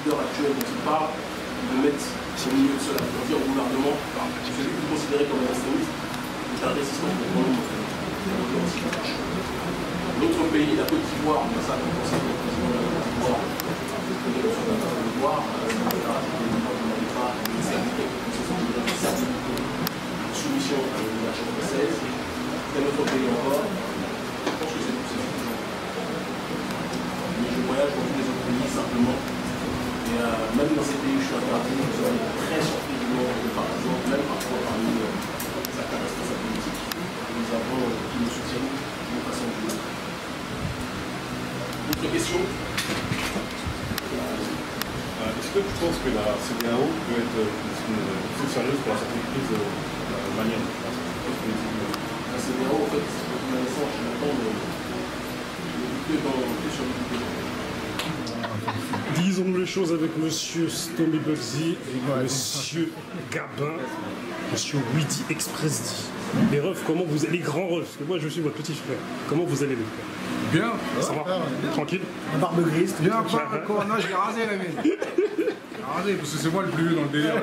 leader actuel dont il parle, de mettre au milieu de cela, pour dire au gouvernement, celui que vous considérez comme un extrémiste, est un résistant pour le monde. L'autre pays, la Côte d'Ivoire, on a ça comme conseil du président de la Côte d'Ivoire, soumission à l'obligation française, et notre pays encore, je pense que c'est tout ça. Mais je voyage dans tous les autres pays simplement, et même dans ces pays où je suis intervenu, vous serez très surpris du nombre de partisans, même parfois parmi certains responsables politiques, nous avons qui nous soutiennent d'une façon ou d'une autre. D'autres questions? Est-ce que tu penses que la CEDEAO peut être plus sérieuse pour la sortie de crise malienne? La CEDEAO, en fait, c'est une connaissance, je m'attends, que sur le Disons les choses avec monsieur Stomy Bugsy et monsieur Gabin, monsieur Witty Express dit. Les refs, comment vous allez, les grands refs, parce que moi je suis votre petit frère, comment vous allez les frères? Bien, ça va, tranquille. La barbe grise. Bien, pas encore, non, je l'ai rasé la mienne. Je l'ai rasé parce que c'est moi le plus vieux dans le délire.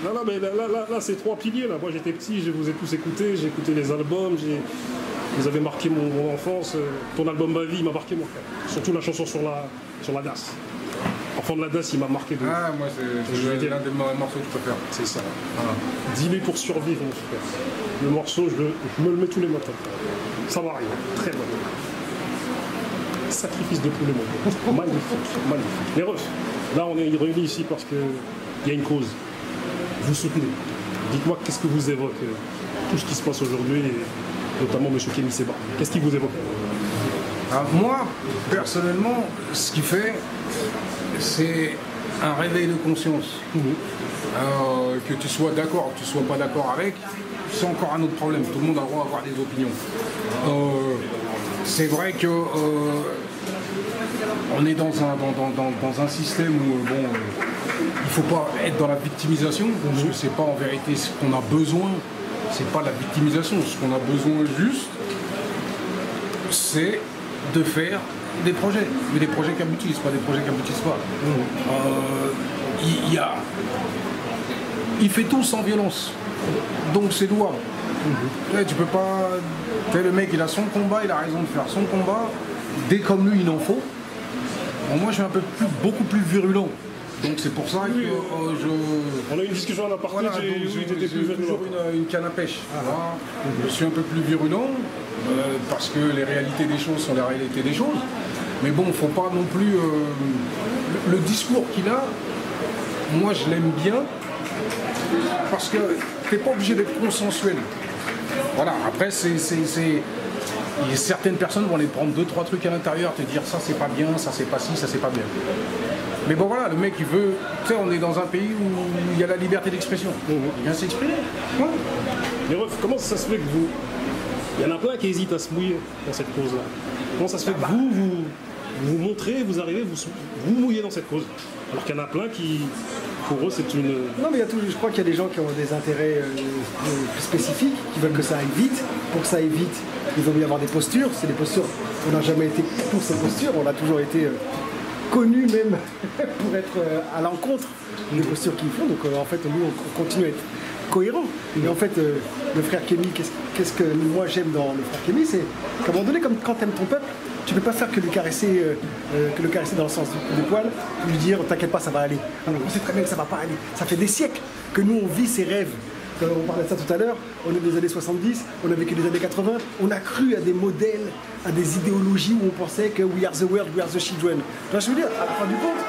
Non, mais là c'est trois piliers là. Moi j'étais petit, je vous ai tous écoutés, j'ai écouté les albums, vous avez marqué mon enfance. Ton album Ma Vie m'a marqué mon frère. Surtout la chanson sur la DAS. Enfant de la DAS, il m'a marqué de. Ah, moi c'est l'un des morceaux que je préfère. C'est ça. Voilà. Dealer pour survivre, mon frère. Le morceau, je me le mets tous les matins. Ça va rien. Très bon. Sacrifice de poulet, mon frère. Magnifique, magnifique. Les refs, là on est réunis ici parce qu'il y a une cause. Vous soutenez. Dites-moi qu'est-ce que vous évoque tout ce qui se passe aujourd'hui, et notamment M. Kémy Séba. Qu'est-ce qui vous évoque? Moi, personnellement, ce qu'il fait, c'est un réveil de conscience. Que tu sois d'accord, que tu ne sois pas d'accord avec, c'est encore un autre problème. Tout le monde a le droit d'avoir des opinions. C'est vrai que on est dans un système où il ne faut pas être dans la victimisation, parce que c'est pas en vérité ce qu'on a besoin, c'est pas la victimisation. Ce qu'on a besoin juste, c'est de faire des projets, mais des projets qui aboutissent, pas des projets qui aboutissent pas. Il fait tout sans violence, donc c'est louable. Tu peux pas. Le mec, il a son combat, il a raison de faire son combat. Dès comme lui, il en faut. Bon, moi, je suis beaucoup plus virulent. Donc c'est pour ça que On a eu une discussion à la partie, j'ai toujours une canne à pêche. Voilà. Je suis un peu plus virulent, parce que les réalités des choses sont les réalités des choses. Mais bon, il ne faut pas non plus... le discours qu'il a, moi je l'aime bien, parce que tu n'es pas obligé d'être consensuel. Voilà, après certaines personnes vont aller prendre 2-3 trucs à l'intérieur, te dire ça c'est pas bien, ça c'est pas ci, ça c'est pas bien. Mais bon voilà, le mec il veut, tu sais, on est dans un pays où il y a la liberté d'expression. Il vient s'exprimer. Ouais. Les refs, comment ça se fait que vous... Il y en a plein qui hésitent à se mouiller dans cette cause-là. Comment ça se fait que vous montrez, vous arrivez, vous mouillez dans cette cause? Alors qu'il y en a plein qui, pour eux, c'est une... Non, mais je crois qu'il y a des gens qui ont des intérêts spécifiques, qui veulent que ça aille vite. Pour que ça aille vite, il vaut mieux avoir des postures. C'est des postures, on n'a jamais été pour ces postures, on a toujours été connus même pour être à l'encontre des postures qu'ils font. Donc en fait, nous, on continue à être cohérents. Mais en fait, le frère Kémy, qu'est-ce que moi j'aime dans le frère Kémy, c'est qu'à un moment donné, comme quand tu aimes ton peuple, tu ne peux pas faire que le caresser dans le sens du poil, lui dire t'inquiète pas, ça va aller. Alors on sait très bien que ça ne va pas aller. Ça fait des siècles que nous on vit ces rêves. On parlait de ça tout à l'heure, on est des années 70, on a vécu les années 80, on a cru à des modèles, à des idéologies où on pensait que we are the world, we are the children. Je veux dire, à la fin du compte,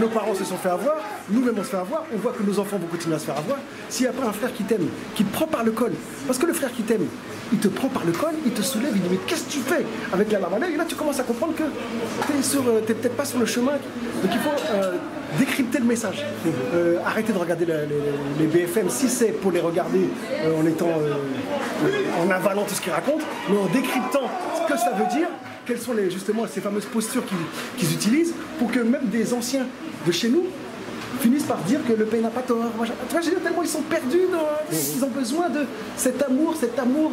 nos parents se sont fait avoir, nous-mêmes on se fait avoir, on voit que nos enfants vont continuer à se faire avoir. S'il n'y a pas un frère qui t'aime, qui te prend par le col, parce que le frère qui t'aime, il te prend par le col, il te soulève, il dit mais qu'est-ce que tu fais avec la larme à l'œil? Et là tu commences à comprendre que t'es peut-être pas sur le chemin, donc il faut décrypter le message. Arrêtez de regarder les BFM, si c'est pour les regarder en avalant tout ce qu'ils racontent, mais en décryptant ce que ça veut dire, quelles sont justement ces fameuses postures qu'ils utilisent pour que même des anciens de chez nous finissent par dire que le pays n'a pas tort. Moi, tu vois, je veux dire, tellement ils sont perdus, ils ont besoin de cet amour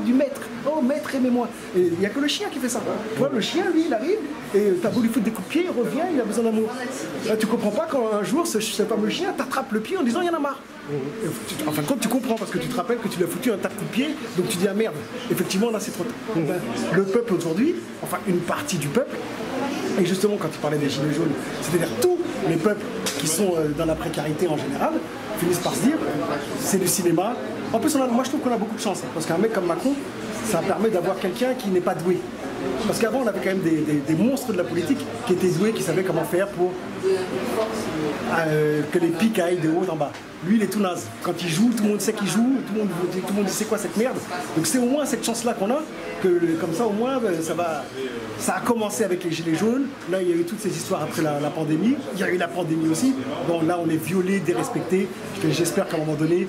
du maître. Oh maître, aimez-moi. Et il n'y a que le chien qui fait ça. Tu vois, le chien, lui, il arrive, et t'as beau lui foutre des coups de pied, il revient, il a besoin d'amour. Là, tu comprends pas quand un jour, ce fameux chien t'attrape le pied en disant il y en a marre. En fin de compte, tu comprends parce que tu te rappelles que tu lui as foutu un tas de coups de pied, donc tu dis ah merde, effectivement là c'est trop tard. Le peuple aujourd'hui, enfin une partie du peuple, et justement quand tu parlais des gilets jaunes, c'est-à-dire tous les peuples qui sont dans la précarité en général, finissent par se dire c'est du cinéma. En plus, moi je trouve qu'on a beaucoup de chance, parce qu'un mec comme Macron, ça permet d'avoir quelqu'un qui n'est pas doué. Parce qu'avant, on avait quand même des monstres de la politique qui étaient doués, qui savaient comment faire pour que les pics aillent de haut en bas. Lui, il est tout naze. Quand il joue, tout le monde sait qu'il joue, tout le monde dit c'est quoi cette merde. Donc c'est au moins cette chance-là qu'on a, que comme ça au moins, ça a commencé avec les gilets jaunes. Là, il y a eu toutes ces histoires après la pandémie. Il y a eu la pandémie aussi. Donc là, on est violé, dérespecté. J'espère qu'à un moment donné,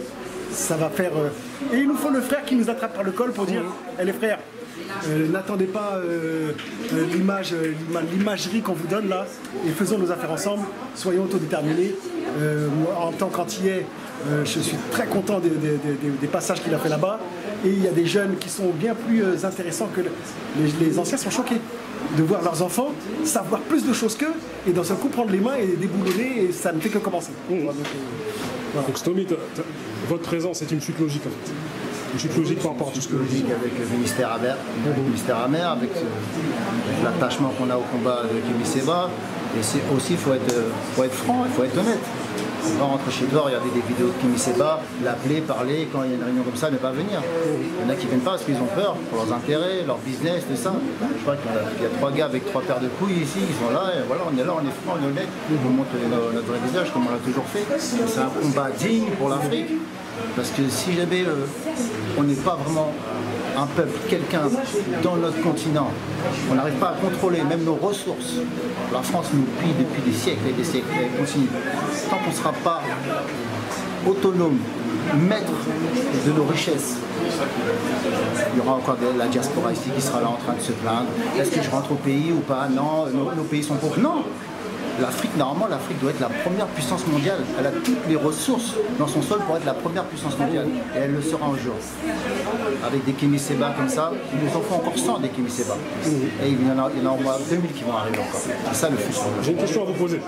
ça va faire... Et il nous faut le frère qui nous attrape par le col pour dire les frères, n'attendez pas l'imagerie qu'on vous donne là, et faisons nos affaires ensemble, soyons autodéterminés. Moi, en tant qu'antillais, je suis très content des passages qu'il a fait là-bas, et il y a des jeunes qui sont bien plus intéressants que les anciens sont choqués de voir leurs enfants savoir plus de choses qu'eux, et d'un seul coup prendre les mains et déboulonner, et ça ne fait que commencer. Donc Stomy, votre présence est une suite logique en fait. Une suite logique par rapport à tout ce que vous dites. Avec le ministère amer, avec l'attachement qu'on a au combat de Kémy Séba. Et aussi, il faut être franc, il faut être honnête. On va rentrer chez toi, regarder des vidéos de Kémy Séba, l'appeler, parler, quand il y a une réunion comme ça, ne pas venir. Il y en a qui ne viennent pas parce qu'ils ont peur pour leurs intérêts, leur business, tout ça. Je crois qu'il y a 3 gars avec 3 paires de couilles ici, ils sont là, et voilà, on est là, on est franc, on est honnête, on montre notre vrai visage comme on l'a toujours fait. C'est un combat digne pour l'Afrique, parce que si jamais on n'est pas vraiment un peuple, quelqu'un dans notre continent, on n'arrive pas à contrôler même nos ressources. La France nous pille depuis des siècles et des siècles, et elle continue. Tant qu'on ne sera pas autonome, maître de nos richesses, il y aura encore la diaspora ici qui sera là en train de se plaindre. Est-ce que je rentre au pays ou pas? Non, nos pays sont pauvres. Non! L'Afrique, normalement, l'Afrique doit être la première puissance mondiale. Elle a toutes les ressources dans son sol pour être la première puissance mondiale. Et elle le sera un jour. Avec des Kémy Séba comme ça, il nous en faut encore 100 des Kémy Séba. Et il y en a au moins 2000 qui vont arriver encore. C'est ça le futur. J'ai une question à vous poser.